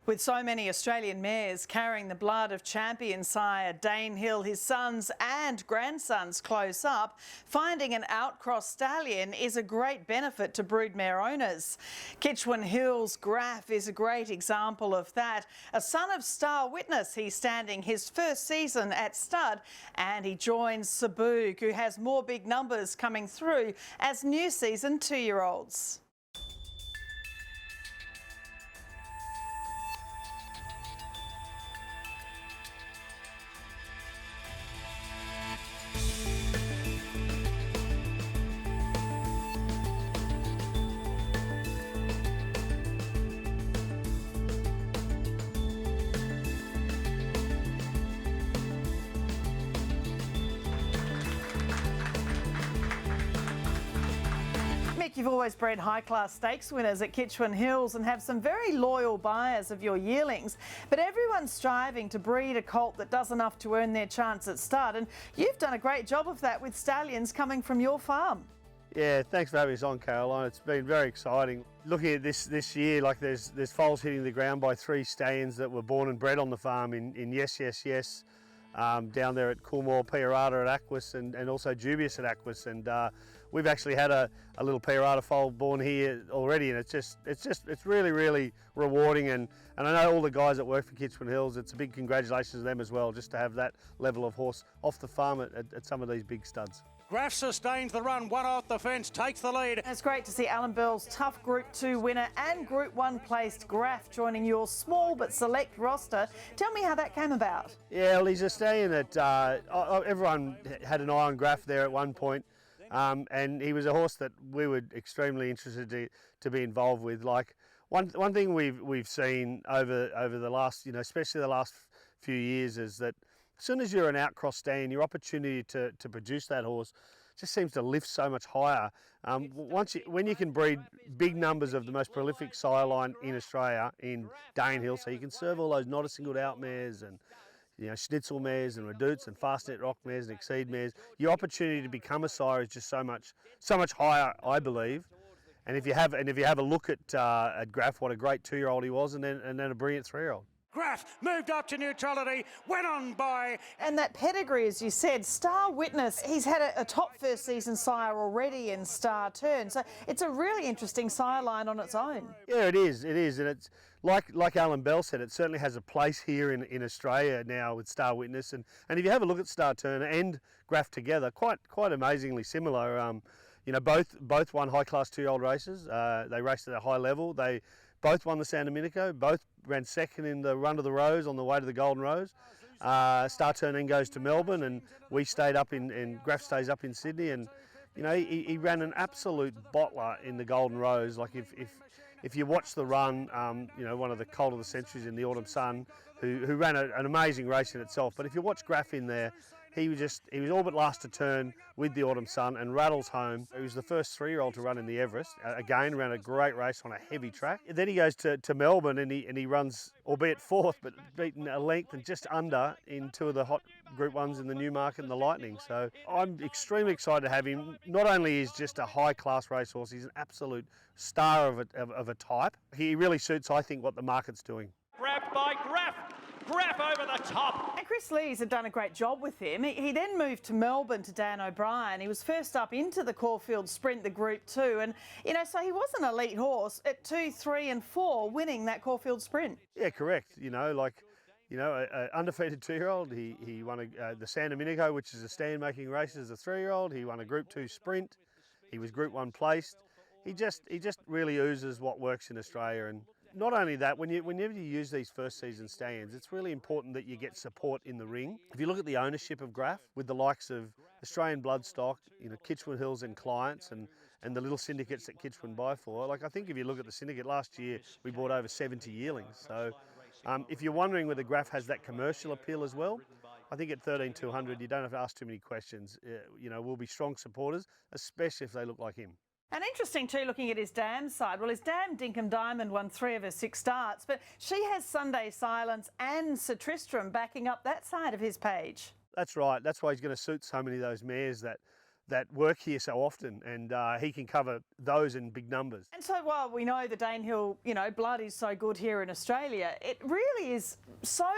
With so many Australian mares carrying the blood of champion sire Dane Hill, his sons and grandsons close up, finding an outcross stallion is a great benefit to broodmare owners. Kitchwin Hills Graff is a great example of that. A son of Star Witness, he's standing his first season at stud, and he joins Sooboog, who has more big numbers coming through as new season 2-year-olds. Mick, you've always bred high-class stakes winners at Kitchwin Hills and have some very loyal buyers of your yearlings, but everyone's striving to breed a colt that does enough to earn their chance at stud, and you've done a great job of that with stallions coming from your farm. Yeah, thanks for having us on, Caroline. It's been very exciting. Looking at this year, like there's foals hitting the ground by 3 stallions that were born and bred on the farm in Yes, Yes, Yes, down there at Coolmore, Piarata at Aquis, and also Dubious at Aquis, and we've actually had a little Piarata foal born here already, and it's really rewarding, and I know all the guys that work for Kitchwin Hills, it's a big congratulations to them as well, just to have that level of horse off the farm at some of these big studs. Graff sustains the run, one off the fence, takes the lead. It's great to see Alan Bell's tough Group 2 winner and Group 1 placed Graff joining your small but select roster. Tell me how that came about. Yeah, well, he's a stallion that everyone had an eye on Graff there at one point, and he was a horse that we were extremely interested to be involved with. Like one thing we've seen over the last, especially the last few years, is that as soon as you're an outcross stallion, your opportunity to produce that horse just seems to lift so much higher. When you can breed big numbers of the most prolific sire line in Australia in Dane Hill, so you can serve all those not a singled out mares and Snitzel mares and Redouts and Fastnet Rock mares and Exceed mares, your opportunity to become a sire is just so much higher, I believe. And if you have a look at Graff, what a great 2-year-old he was, and then a brilliant 3-year-old. Graff moved up to neutrality, went on by. And that pedigree, as you said, Star Witness, he's had a top first season sire already in Star Turn. So it's a really interesting sire line on its own. Yeah, it is. And it's like Alan Bell said, it certainly has a place here in Australia now with Star Witness. And if you have a look at Star Turn and Graff together, quite amazingly similar. Both won high-class 2-year-old races. They raced at a high level. They both won the San Domenico, both ran second in the Run of the Rose on the way to the Golden Rose. Star Turn then goes to Melbourne, and we stayed up in Graff stays up in Sydney, and he ran an absolute bottler in the Golden Rose. Like if you watch the run, one of the colt of the centuries in the Autumn Sun, who ran an amazing race in itself. But if you watch Graff in there, he was all but last to turn with the Autumn Sun and rattles home. He was the first 3-year-old to run in the Everest. Again, ran a great race on a heavy track. Then he goes to Melbourne and he runs, albeit 4th, but beaten a length and just under in 2 of the hot Group 1s in the Newmarket and the Lightning. So I'm extremely excited to have him. Not only is just a high-class racehorse, he's an absolute star of a type. He really suits, I think, what the market's doing. Grabbed by Graff. Graff over the top. And Chris Lees had done a great job with him. He then moved to Melbourne to Dan O'Brien. He was first up into the Caulfield Sprint, the Group 2, and so he was an elite horse at 2, 3 and 4, winning that Caulfield Sprint. Yeah, correct. Undefeated 2-year-old. He won the San Domenico, which is a stand-making race as a 3-year-old. He won a Group 2 Sprint. He was Group 1 placed. He just really oozes what works in Australia. And not only that, whenever you use these first season stallions, it's really important that you get support in the ring. If you look at the ownership of Graff, with the likes of Australian Bloodstock, Kitchwin Hills and clients, and the little syndicates that Kitchwin buy for, I think if you look at the syndicate last year, we bought over 70 yearlings. So if you're wondering whether Graff has that commercial appeal as well, I think at 13,200 you don't have to ask too many questions. We'll be strong supporters, especially if they look like him. And interesting too, looking at his dam side. Well, his dam Dinkum Diamond won 3 of her 6 starts, but she has Sunday Silence and Sir Tristram backing up that side of his page. That's right. That's why he's going to suit so many of those mares that that work here so often, and he can cover those in big numbers. And so while we know the Danehill, blood is so good here in Australia, it really is so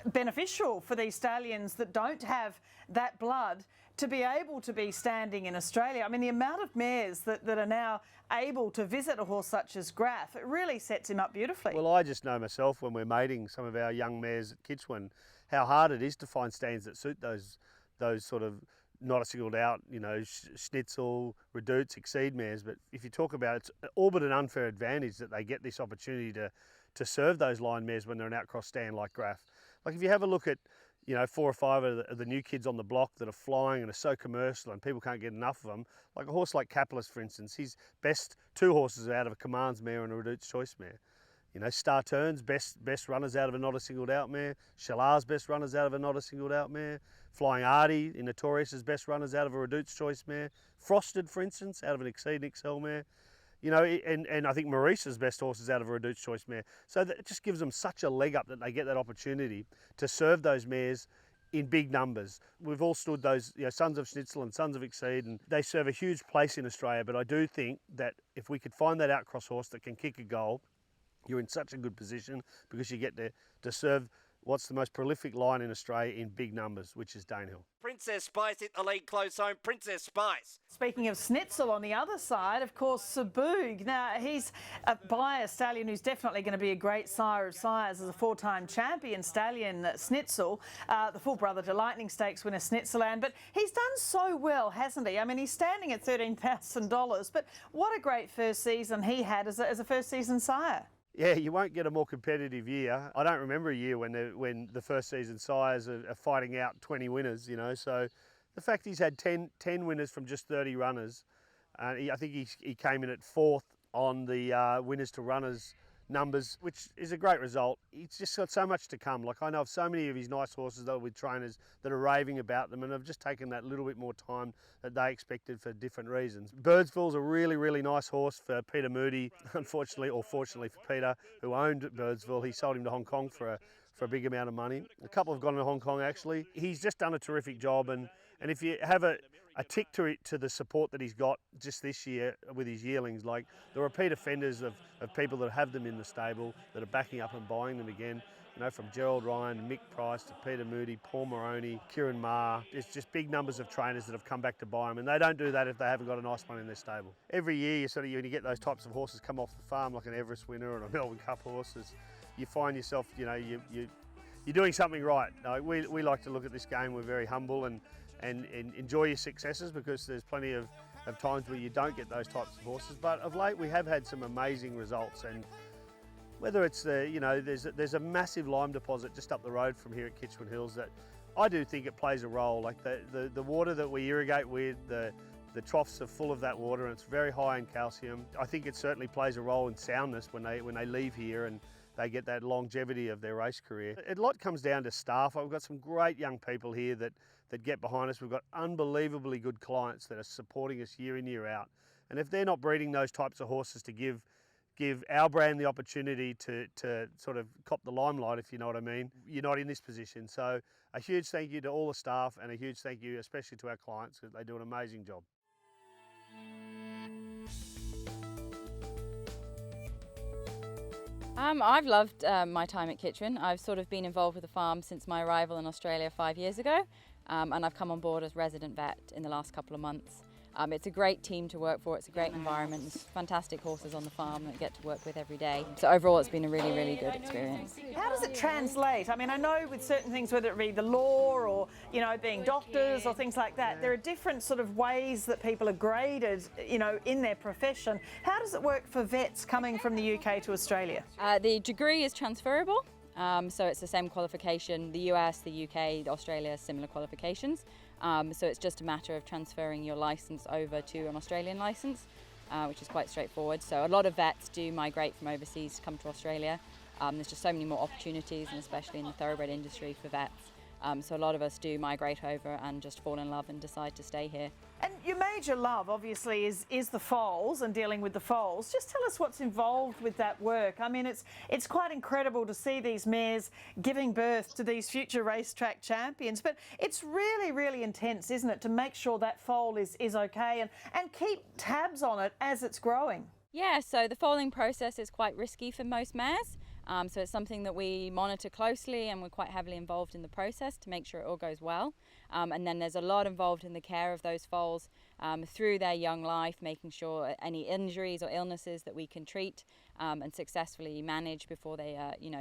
beneficial for these stallions that don't have that blood to be able to be standing in Australia. I mean, the amount of mares that are now able to visit a horse such as Graff, it really sets him up beautifully. Well, I just know myself when we're mating some of our young mares at Kitchwin, how hard it is to find stands that suit those sort of not a singled out, Snitzel, Redoutes, Exceed mares. But if you talk about it, it's all but an unfair advantage that they get this opportunity to serve those line mares when they're an outcross stand like Graff. Like if you have a look at 4 or 5 of the new kids on the block that are flying and are so commercial and people can't get enough of them, like a horse like Capitalist, for instance, his best 2 horses are out of a Commands mare and a Redoutes Choice mare. Star Turn's best runners out of a not a singled out mare. Shalar's best runners out of a not a singled out mare. Flying Artie in Notorious's best runners out of a Redoutes Choice mare. Frosted, for instance, out of an Exceed and Excel mare. And I think Maurice's best horses out of a Redoutes Choice mare. So that it just gives them such a leg up that they get that opportunity to serve those mares in big numbers. We've all stood those, Sons of Snitzel and Sons of Exceed, and they serve a huge place in Australia. But I do think that if we could find that outcross horse that can kick a goal, you're in such a good position because you get to serve what's the most prolific line in Australia in big numbers, which is Danehill. Princess Spice hit the lead close home. Princess Spice. Speaking of Snitzel, on the other side, of course, Sooboog. Now, he's by a stallion who's definitely going to be a great sire of sires as a 4-time champion stallion, Snitzel, the full brother to Lightning Stakes winner Snitzeland. But he's done so well, hasn't he? I mean, he's standing at $13,000, but what a great first season he had as a first season sire. Yeah, you won't get a more competitive year. I don't remember a year when the first season sires are fighting out 20 winners, So the fact he's had 10 winners from just 30 runners, I think he came in at 4th on the winners to runners numbers, which is a great result. He's just got so much to come. Like I know of so many of his nice horses that are with trainers that are raving about them and have just taken that little bit more time that they expected for different reasons. Birdsville's a really, really nice horse for Peter Moody, unfortunately or fortunately for Peter, who owned Birdsville. He sold him to Hong Kong for a big amount of money. A couple have gone to Hong Kong actually. He's just done a terrific job, and if you have a tick to the support that he's got just this year with his yearlings, like the repeat offenders of people that have them in the stable that are backing up and buying them again, from Gerald Ryan, Mick Price to Peter Moody, Paul Moroney, Kieran Maher. It's just big numbers of trainers that have come back to buy them, and they don't do that if they haven't got a nice one in their stable. Every year when you get those types of horses come off the farm, like an Everest winner or a Melbourne Cup horses, you find yourself, you're doing something right. We like to look at this game, we're very humble and enjoy your successes, because there's plenty of times where you don't get those types of horses. But of late we have had some amazing results, and whether it's there's a massive lime deposit just up the road from here at Kitchwin Hills that I do think it plays a role. Like the water that we irrigate with, the troughs are full of that water and it's very high in calcium. I think it certainly plays a role in soundness when they leave here and they get that longevity of their race career. A lot comes down to staff. We've got some great young people here that get behind us. We've got unbelievably good clients that are supporting us year in, year out. And if they're not breeding those types of horses to give our brand the opportunity to sort of cop the limelight, if you know what I mean, you're not in this position. So a huge thank you to all the staff, and a huge thank you especially to our clients, because they do an amazing job. I've loved my time at Kitchwin. I've sort of been involved with the farm since my arrival in Australia 5 years ago, and I've come on board as resident vet in the last couple of months. It's a great team to work for, it's a great environment, there's fantastic horses on the farm that I get to work with every day. So overall it's been a really, really good experience. How does it translate? I mean, I know with certain things, whether it be the law or, being doctors or things like that, there are different sort of ways that people are graded, in their profession. How does it work for vets coming from the UK to Australia? The degree is transferable. So it's the same qualification. The US, the UK, Australia, similar qualifications. So it's just a matter of transferring your licence over to an Australian licence, which is quite straightforward. So a lot of vets do migrate from overseas to come to Australia. There's just so many more opportunities, and especially in the thoroughbred industry for vets. So a lot of us do migrate over and just fall in love and decide to stay here. And your major love, obviously, is the foals and dealing with the foals. Just tell us what's involved with that work. I mean, it's quite incredible to see these mares giving birth to these future racetrack champions, but it's really, really intense, isn't it, to make sure that foal is okay and keep tabs on it as it's growing? Yeah, so the foaling process is quite risky for most mares. So it's something that we monitor closely, and we're quite heavily involved in the process to make sure it all goes well. And then there's a lot involved in the care of those foals through their young life, making sure any injuries or illnesses that we can treat and successfully manage before they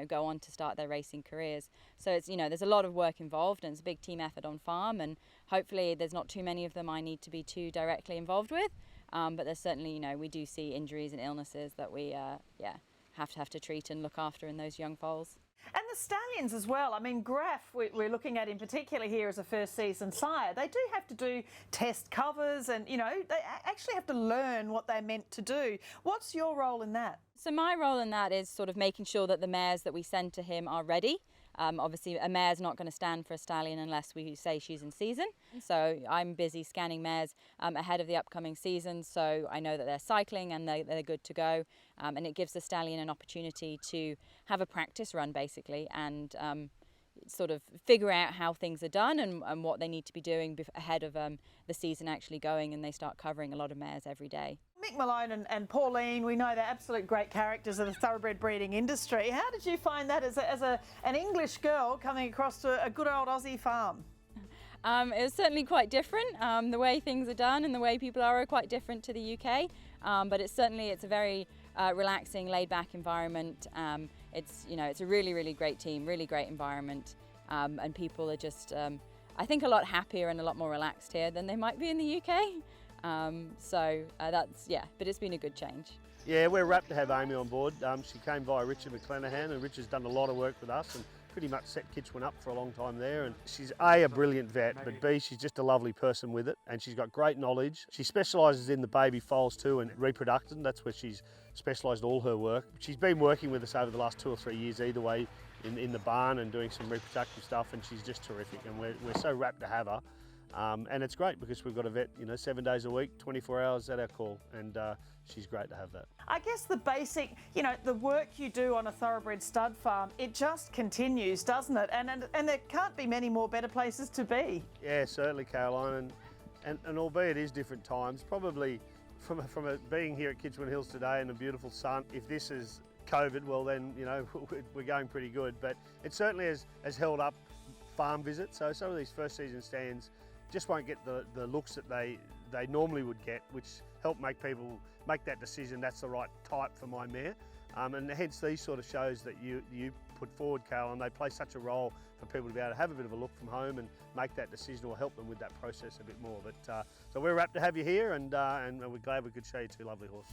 go on to start their racing careers. So it's, there's a lot of work involved, and it's a big team effort on farm, and hopefully there's not too many of them I need to be too directly involved with. But there's certainly, we do see injuries and illnesses that we have to treat and look after in those young foals. And the stallions as well. I mean, Graff, we're looking at in particular here as a first season sire. They do have to do test covers and, they actually have to learn what they're meant to do. What's your role in that? So my role in that is sort of making sure that the mares that we send to him are ready. Obviously, a mare's not going to stand for a stallion unless we say she's in season. So I'm busy scanning mares ahead of the upcoming season, so I know that they're cycling and they're good to go. And it gives the stallion an opportunity to have a practice run, basically, and sort of figure out how things are done and what they need to be doing ahead of the season actually going, and they start covering a lot of mares every day. Mick Malone and Pauline, we know they're absolute great characters of the thoroughbred breeding industry. How did you find that as an English girl coming across to a good old Aussie farm? It was certainly quite different. The way things are done and the way people are quite different to the UK. But it's a very relaxing, laid-back environment. It's a really, really great team, really great environment, and people are just, I think, a lot happier and a lot more relaxed here than they might be in the UK. But it's been a good change. Yeah, we're rapt to have Amy on board. She came via Richard McClanahan, and Richard's done a lot of work with us and pretty much set Kitchwin up for a long time there. And she's A, brilliant vet, but B, she's just a lovely person with it, and she's got great knowledge. She specialises in the baby foals too and reproduction. That's where she's specialised all her work. She's been working with us over the last 2 or 3 years either way in the barn and doing some reproductive stuff, and she's just terrific, and we're so rapt to have her. And it's great because we've got a vet, 7 days a week, 24 hours at our call, and she's great to have that. I guess the basic, the work you do on a thoroughbred stud farm, it just continues, doesn't it? And there can't be many more better places to be. Yeah, certainly, Caroline, and albeit it is different times, probably from being here at Kitchwin Hills today in the beautiful sun, if this is COVID, well then, we're going pretty good, but it certainly has held up farm visits, so some of these first season stands just won't get the looks that they normally would get, which help make people make that decision that's the right type for my mare. And hence these sort of shows that you put forward, Carol, and they play such a role for people to be able to have a bit of a look from home and make that decision or help them with that process a bit more. But so we're rapt to have you here, and we're glad we could show you two lovely horses.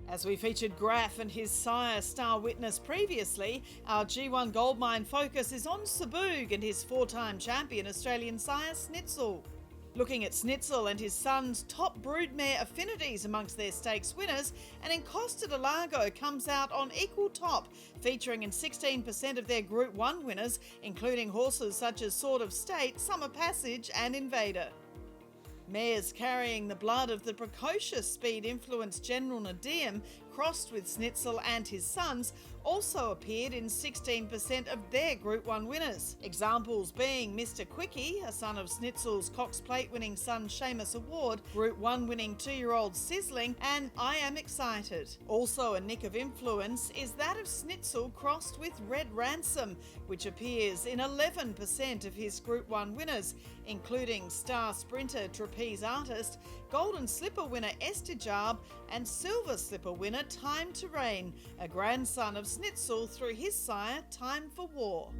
As we featured Graff and his sire Star Witness previously, our G1 Goldmine focus is on Sooboog and his 4-time champion Australian sire Snitzel. Looking at Snitzel and his son's top broodmare affinities amongst their stakes winners, and in Costa de Lago comes out on equal top, featuring in 16% of their Group 1 winners, including horses such as Sword of State, Summer Passage and Invader. Mares carrying the blood of the precocious speed-influenced General Nadim, crossed with Snitzel and his sons, also appeared in 16% of their Group 1 winners. Examples being Mr. Quickie, a son of Snitzel's Cox Plate winning son Seamus Award, Group 1 winning 2-year-old Sizzling, and I Am Excited. Also a nick of influence is that of Snitzel crossed with Red Ransom, which appears in 11% of his Group 1 winners, including star sprinter Trapeze Artist, Golden Slipper winner Estijab, and Silver Slipper winner Time to Reign, a grandson of Snitzel through his sire Time for War.